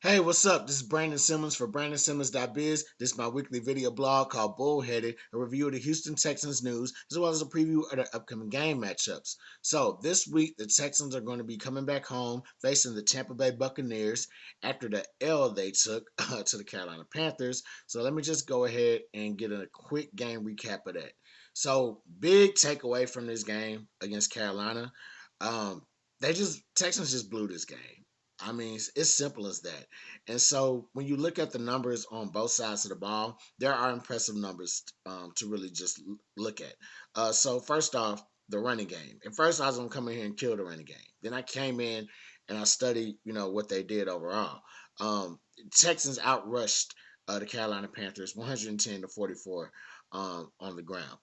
Hey, what's up? This is Brandon Simmons for BrandonSimmons.biz. This is my weekly video blog called Bullheaded, a review of the Houston Texans news, as well as a preview of their upcoming game matchups. So, this week, the Texans are going to be coming back home facing the Tampa Bay Buccaneers after the L they took to the Carolina Panthers. So, let me just go ahead and get a quick game recap of that. So, big takeaway from this game against Carolina. Texans just blew this game. I mean, it's simple as that. And so when you look at the numbers on both sides of the ball, there are impressive numbers to really just look at. So first off, the running game. And first, I was gonna come in here and kill the running game. Then I came in and I studied, what they did overall. Texans outrushed the Carolina Panthers 110 to 44 on the ground.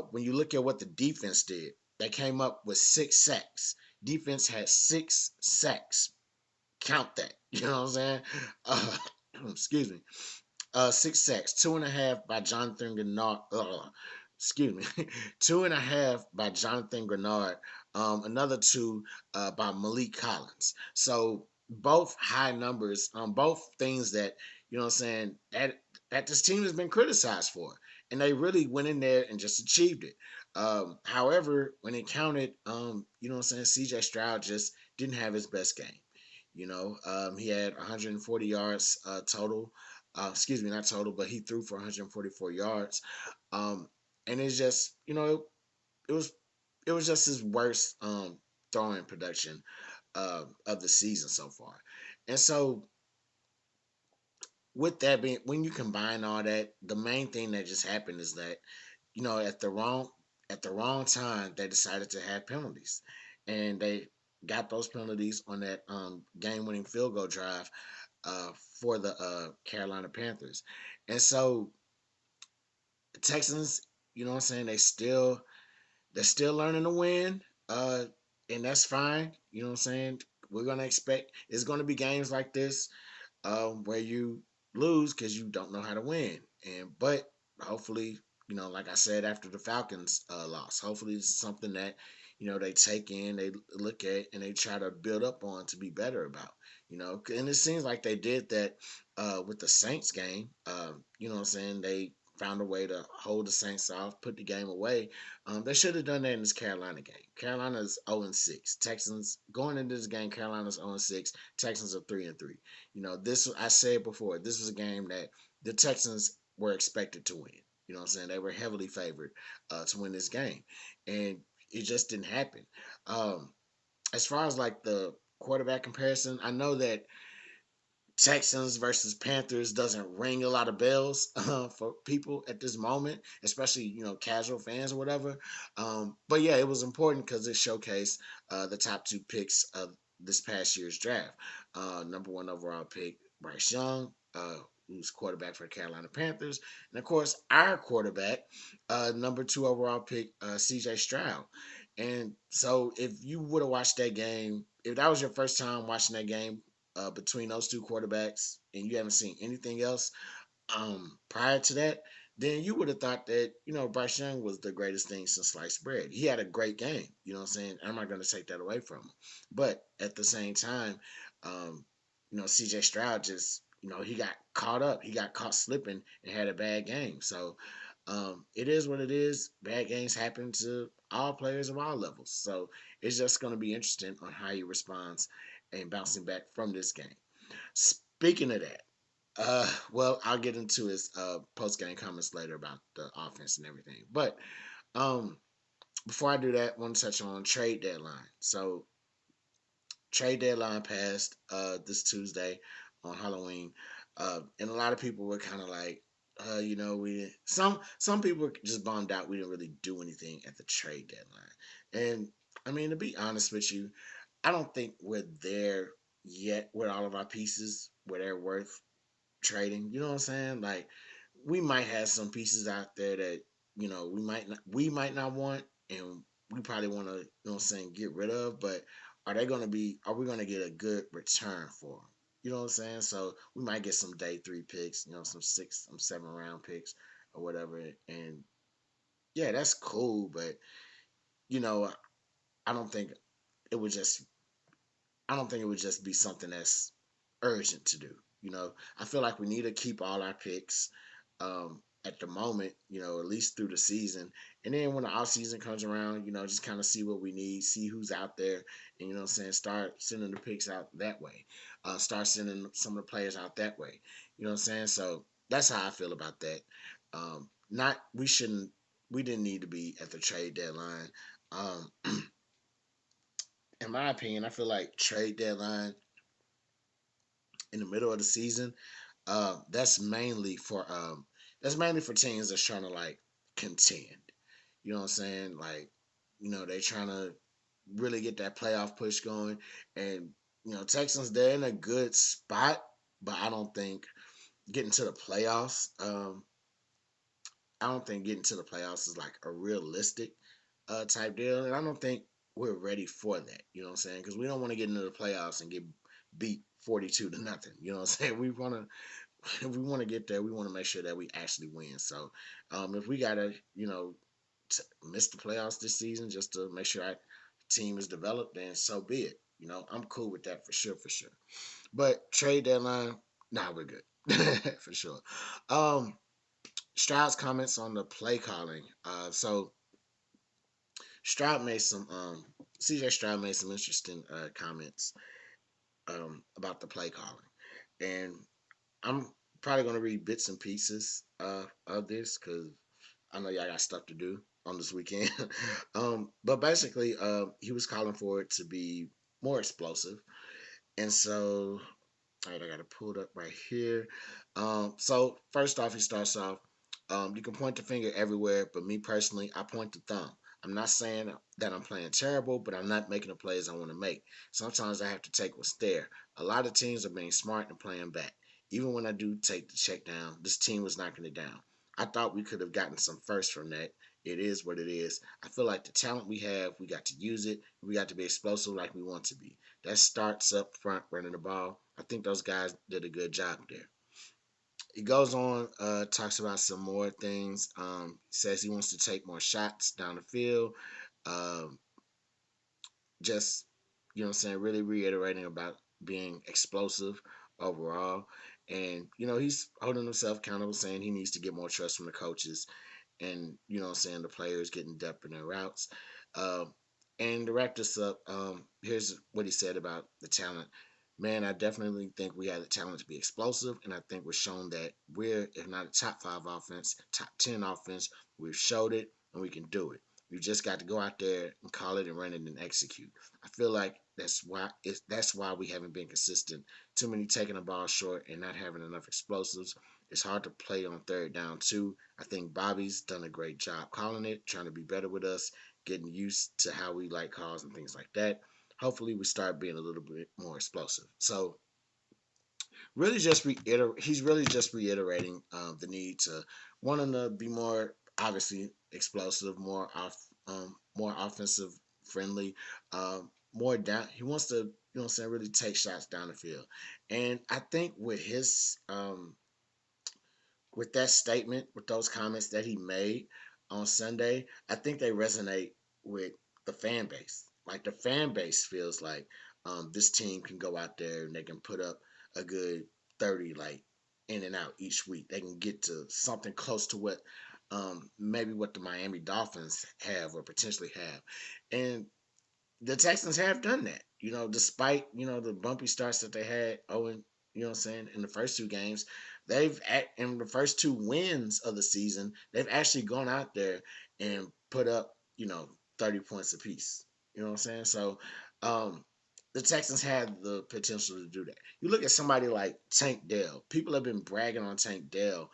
When you look at what the defense did, they came up with 6 sacks. Defense had 6 sacks. Count that. You know what I'm saying? Uh, excuse me. 6 sacks, 2.5 by Jonathan Grenard. Excuse me, 2.5 by Jonathan Grenard. Another two by Malik Collins. So both high numbers on both things that what I'm saying that this team has been criticized for, and they really went in there and just achieved it. However, when it counted, what I'm saying, C.J. Stroud just didn't have his best game. He had 140 yards total. Excuse me, not total, but he threw for 144 yards. Um, and it's just, it was it was just his worst throwing production of the season so far. And so, with that being, when you combine all that, the main thing that just happened is that at the wrong time they decided to have penalties, and they got those penalties on that game-winning field goal drive for the Carolina Panthers. And so the Texans, what I'm saying, they're still learning to win. And that's fine. You know what I'm saying? We're gonna expect it's gonna be games like this where you lose because you don't know how to win. But hopefully, like I said after the Falcons loss, hopefully this is something that they take in, they look at, and they try to build up on to be better about. And it seems like they did that with the Saints game. What I'm saying, they found a way to hold the Saints off, put the game away. They should have done that in this Carolina game. Carolina's 0-6. Texans going into this game, Carolina's 0-6. Texans are 3-3. This I said before. This was a game that the Texans were expected to win. You know what I'm saying? They were heavily favored to win this game, and it just didn't happen. As far as like the quarterback comparison, I know that Texans versus Panthers doesn't ring a lot of bells for people at this moment, especially casual fans or whatever. But yeah, it was important because it showcased the top two picks of this past year's draft. Number one overall pick Bryce Young, who's quarterback for the Carolina Panthers, and of course our quarterback, number two overall pick C.J. Stroud. And so if you would have watched that game, if that was your first time watching that game between those two quarterbacks, and you haven't seen anything else prior to that, then you would have thought that Bryce Young was the greatest thing since sliced bread. He had a great game. You know what I'm saying? I'm not going to take that away from him, but at the same time, C.J. Stroud just he got caught up. He got caught slipping and had a bad game. So it is what it is. Bad games happen to all players of all levels. So it's just going to be interesting on how he responds and bouncing back from this game. Speaking of that, well, I'll get into his post game comments later about the offense and everything. But um, before I do that, I want to touch on trade deadline. So trade deadline passed this Tuesday on Halloween, and a lot of people were kind of like, we some people were just bummed out we didn't really do anything at the trade deadline. And I mean, to be honest with you, I don't think we're there yet with all of our pieces where they're worth trading. You know what I'm saying? Like we might have some pieces out there that we might not want, and we probably want to get rid of. But are we gonna get a good return for them? You know what I'm saying? So we might get some day three picks, some 6, some 7 round picks or whatever. And yeah, that's cool, but you know, I don't think it would just I don't think it would just be something that's urgent to do. I feel like we need to keep all our picks at the moment, at least through the season. And then when the off season comes around, just kind of see what we need, see who's out there, and start sending the picks out that way. Start sending some of the players out that way. So that's how I feel about that. Not we didn't need to be at the trade deadline. Um, in my opinion, I feel like trade deadline in the middle of the season, that's mainly for teams that's trying to like contend. You know what I'm saying? Like, they trying to really get that playoff push going, and Texans they're in a good spot, but I don't think getting to the playoffs. I don't think getting to the playoffs is like a realistic type deal, and I don't think we're ready for that. You know what I'm saying? Because we don't want to get into the playoffs and get beat 42-0. You know what I'm saying? We want to if we want to get there, we want to make sure that we actually win. So, if we gotta, miss the playoffs this season just to make sure our team is developed, then so be it. I'm cool with that for sure, for sure. But trade deadline, nah, we're good for sure. Um, Stroud's comments on the play calling. So Stroud made some CJ Stroud made some interesting comments about the play calling, and I'm probably gonna read bits and pieces of this because I know y'all got stuff to do on this weekend. But basically, he was calling for it to be more explosive, and so all right, I got it pulled up right here. So first off, he starts off. You can point the finger everywhere, but me personally, I point the thumb. I'm not saying that I'm playing terrible, but I'm not making the plays I want to make. Sometimes I have to take what's there. A lot of teams are being smart and playing back. Even when I do take the check down, this team was knocking it down. I thought we could have gotten some first from that. It is what it is. I feel like the talent we have, we got to use it. We got to be explosive like we want to be. That starts up front running the ball. I think those guys did a good job there. He goes on, talks about some more things. Says he wants to take more shots down the field. Um, just, really reiterating about being explosive overall. And, he's holding himself accountable, saying he needs to get more trust from the coaches and the players getting depth in their routes. Um, and to wrap this up, here's what he said about the talent. Man, I definitely think we have the talent to be explosive, and I think we've shown that we're, if not a top 5 offense, top 10 offense. We've showed it, and we can do it. We just got to go out there and call it and run it and execute. I feel like that's why we haven't been consistent. Too many taking the ball short and not having enough explosives. It's hard to play on third down too. I think Bobby's done a great job calling it, trying to be better with us, getting used to how we like calls and things like that. Hopefully, we start being a little bit more explosive. So, he's really just reiterating the need to wanting to be more obviously explosive, more offensive friendly, more down. He wants to, really take shots down the field, and I think with that statement, with those comments that he made on Sunday, I think they resonate with the fan base. Like the fan base feels like this team can go out there and they can put up a good 30, like in and out each week. They can get to something close to what maybe what the Miami Dolphins have or potentially have. And the Texans have done that. Despite the bumpy starts that they had, Owen, in the first two games, in the first two wins of the season, they've actually gone out there and put up 30 points apiece. You know what I'm saying? So, um, the Texans had the potential to do that. You look at somebody like Tank Dell. People have been bragging on Tank Dell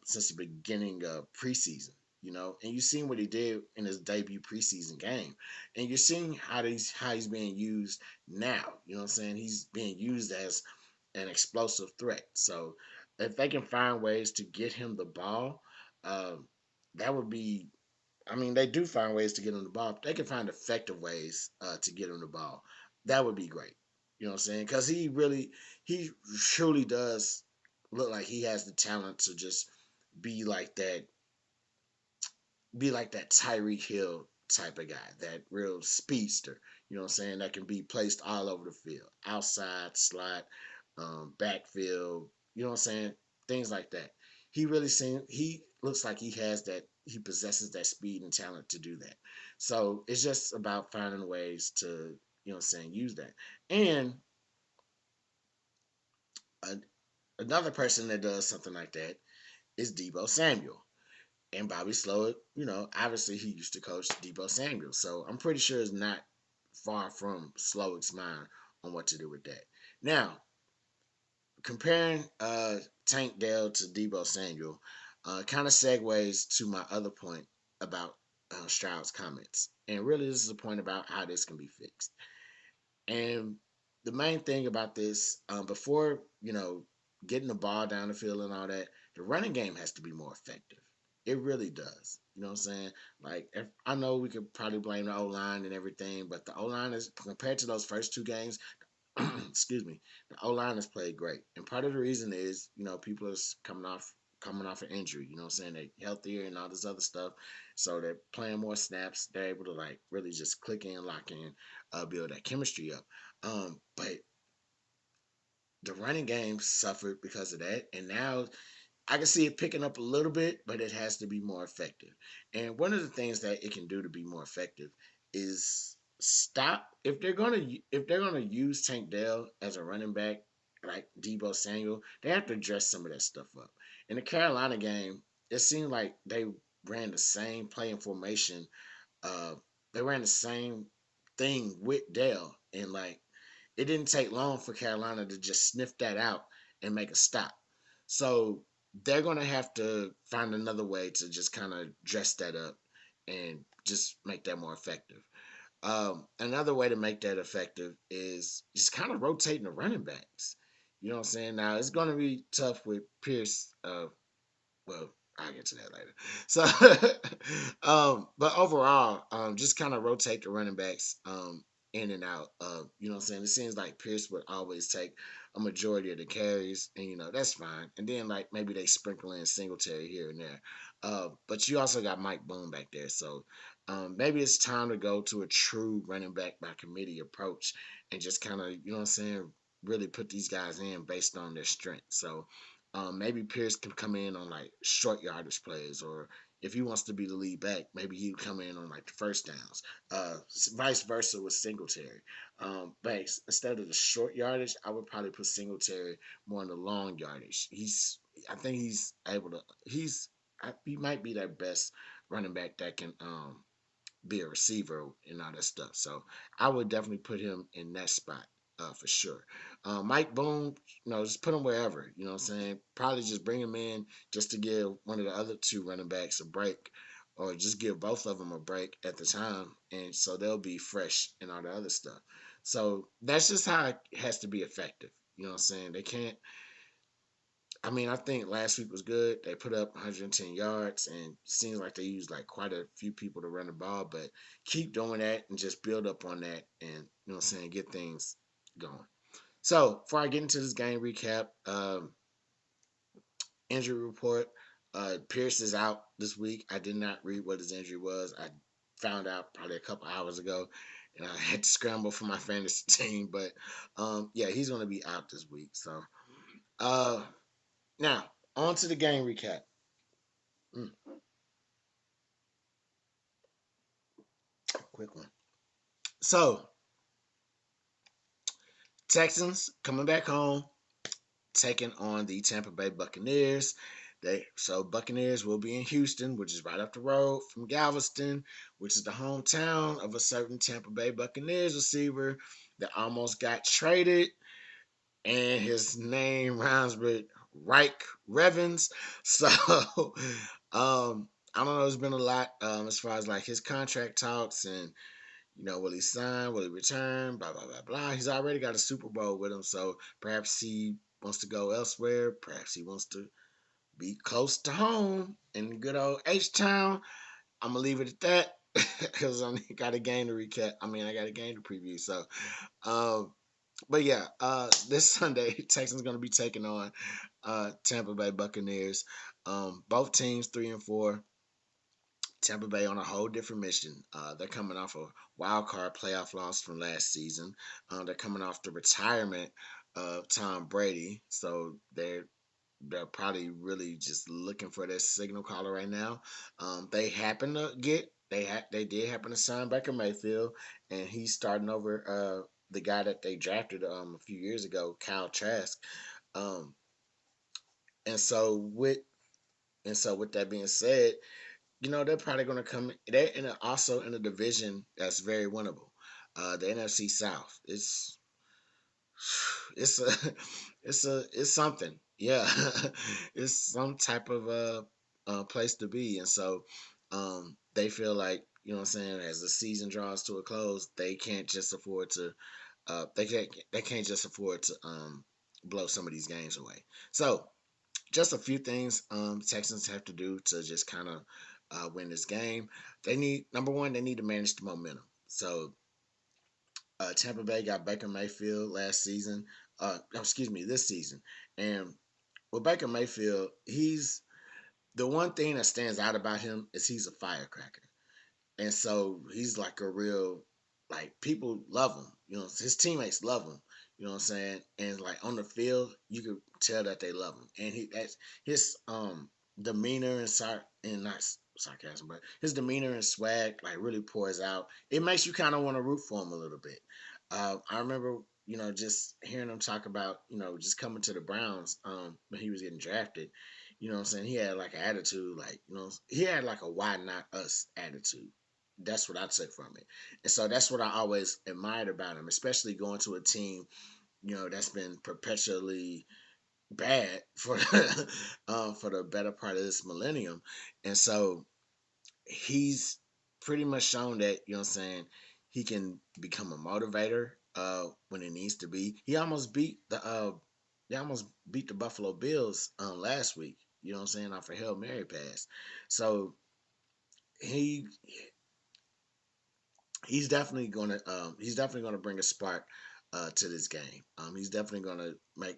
since the beginning of preseason. And you've seen what he did in his debut preseason game, and you're seeing how he's being used now. You know what I'm saying? He's being used as an explosive threat. So if they can find ways to get him the ball, um, that would be. I mean, they do find ways to get him the ball. If they can find effective ways to get him the ball, that would be great. You know what I'm saying? Because he truly does look like he has the talent to just be like that Tyreek Hill type of guy, that real speedster, that can be placed all over the field, outside, slot, backfield. You know what I'm saying? Things like that. He looks like he has that. He possesses that speed and talent to do that. So it's just about finding ways to, you know what I'm saying, use that. And uh, another person that does something like that is Debo Samuel. And Bobby Slowick, obviously he used to coach Debo Samuel. So I'm pretty sure it's not far from Slowick's mind on what to do with that. Now, comparing Tank Dell to Debo Samuel kind of segues to my other point about Stroud's comments. And really, this is a point about how this can be fixed. And the main thing about this, before getting the ball down the field and all that, the running game has to be more effective. It really does. You know what I'm saying? Like, if, I know we could probably blame the O line and everything, but the O line is, compared to those first two games, excuse me, the O line has played great, and part of the reason is people are coming off an injury. You know what I'm saying? They're healthier and all this other stuff, so they're playing more snaps. They're able to like really just click in, lock in, build that chemistry up. But the running game suffered because of that, and now I can see it picking up a little bit, but it has to be more effective. And one of the things that it can do to be more effective is stop if they're gonna use Tank Dell as a running back like Debo Samuel, they have to address some of that stuff up. In the Carolina game, it seemed like they ran the same playing formation. Uh, they ran the same thing with Dell, and like it didn't take long for Carolina to just sniff that out and make a stop. So they're going to have to find another way to just kind of dress that up and just make that more effective. Another way to make that effective is just kind of rotating the running backs. You know what I'm saying? Now it's going to be tough with Pierce. Well, I'll get to that later. So, but overall, just kind of rotate the running backs in and out. You know what I'm saying? It seems like Pierce would always take a majority of the carries, and that's fine. And then like maybe they sprinkle in Singletary here and there. But you also got Mike Boone back there, so maybe it's time to go to a true running back by committee approach and just kind of what I'm saying, really put these guys in based on their strength. So maybe Pierce can come in on like short yardage plays, or if he wants to be the lead back, maybe he would come in on like the first downs. Vice versa with Singletary. But instead of the short yardage, I would probably put Singletary more on the long yardage. I think he's able to. He might be their best running back that can be a receiver and all that stuff. So I would definitely put him in that spot for sure. Mike Boone, just put him wherever. You know what I'm saying? Probably just bring him in just to give one of the other two running backs a break, or just give both of them a break at the time, and so they'll be fresh and all the other stuff. So that's just how it has to be effective. You know what I'm saying? They can't. I mean, I think last week was good. They put up 110 yards, and it seems like they used like quite a few people to run the ball. But keep doing that and just build up on that, and what I'm saying, get things going. So before I get into this game recap, injury report. Pierce is out this week. I did not read what his injury was. I found out probably a couple hours ago, and I had to scramble for my fantasy team. But yeah, he's going to be out this week. So uh, now on to the game recap. Mm, quick one. So Texans coming back home, taking on the Tampa Bay Buccaneers. Buccaneers will be in Houston, which is right up the road from Galveston, which is the hometown of a certain Tampa Bay Buccaneers receiver that almost got traded, and his name rhymes with Reich Revens. So I don't know. There's been a lot as far as like his contract talks and will he sign? Will he return? Blah blah blah blah. He's already got a Super Bowl with him, so perhaps he wants to go elsewhere. Perhaps he wants to be close to home in good old H Town. I'm gonna leave it at that because I got a game to recap. I mean, I got a game to preview. So, um, but yeah, this Sunday, Texans gonna be taking on Tampa Bay Buccaneers. Both teams 3-4. Tampa Bay on a whole different mission. They're coming off a wild card playoff loss from last season. They're coming off the retirement of Tom Brady. So they're probably really just looking for their signal caller right now. They happen to get they did happen to sign Baker Mayfield, and he's starting over the guy that they drafted a few years ago, Kyle Trask. Um, and so with with that being said, they're probably going to come. They're also in a division that's very winnable. The NFC South. It's a it's something. Yeah, it's some type of place to be, and so they feel like what I'm saying, as the season draws to a close, they can't just afford to they can't just afford to blow some of these games away. So just a few things Texans have to do to just kind of win this game. They need number one, they need to manage the momentum. So Tampa Bay got Baker Mayfield last season. Excuse me, this season. And with Baker Mayfield, he's the one thing that stands out about him is he's a firecracker. And so he's like a real, like, people love him. His teammates love him. You know what I'm saying? And like on the field, you could tell that they love him. And that's his demeanor and not sarcasm, but his demeanor and swag like really pours out. It makes you kind of want to root for him a little bit. I remember just hearing him talk about just coming to the Browns when he was getting drafted. You know what I'm saying? He had like an attitude, like, he had like a why not us attitude. That's what I took from it. And so that's what I always admired about him, especially going to a team, that's been perpetually bad for the better part of this millennium. And so he's pretty much shown that, he can become a motivator when it needs to be. He almost beat the Buffalo Bills last week, off a Hail Mary pass. So he he's definitely gonna bring a spark to this game. He's definitely gonna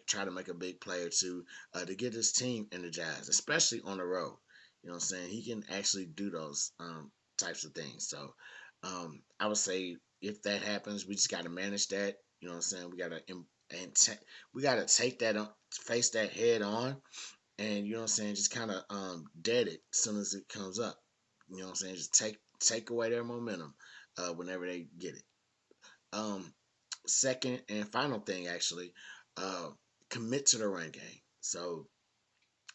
try to make a big play or two to get his team energized, especially on the road. You know what I'm saying? He can actually do those types of things. So I would say if that happens, we just got to manage that. You know what I'm saying? We got to take that on, face that head on, and just kind of dead it as soon as it comes up. You know what I'm saying? Just take away their momentum whenever they get it. Um, Second and final thing, actually, uh, commit to the run game. So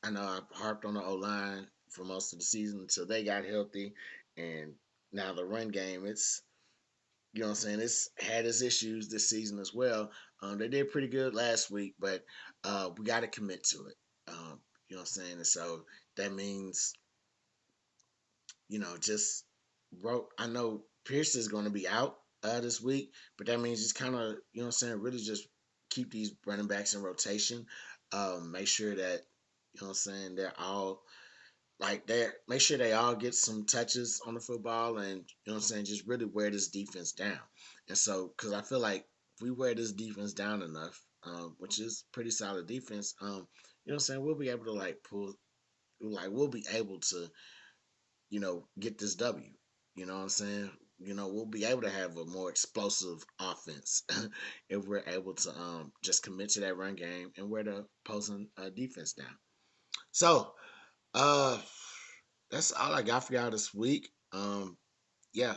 I know I harped on the O line for most of the season until they got healthy, and now the run game, it's what I'm saying, it's had its issues this season as well. They did pretty good last week, but we got to commit to it. You know what I'm saying? And so that means just wrote. I know Pierce is going to be out this week, but that means just kind of, what I'm saying, really just keep these running backs in rotation. Make sure that, what I'm saying, they're all make sure they all get some touches on the football, and what I'm saying, just really wear this defense down. And so, because I feel like if we wear this defense down enough, which is pretty solid defense, what I'm saying, we'll be able to we'll be able to get this W. You know what I'm saying? We'll be able to have a more explosive offense if we're able to just commit to that run game and wear the opposing defense down. So, uh, that's all I got for y'all this week. Yeah,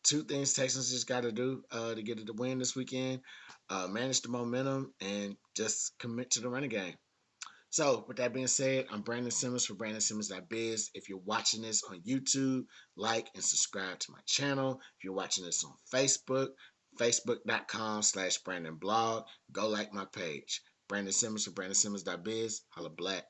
two things Texans just got to do to get it to win this weekend. Manage the momentum and just commit to the running game. So, with that being said, I'm Brandon Simmons for BrandonSimmons.biz. If you're watching this on YouTube, like and subscribe to my channel. If you're watching this on Facebook, facebook.com/BrandonBlog, go like my page. Brandon Simmons for BrandonSimmons.biz. Holla black.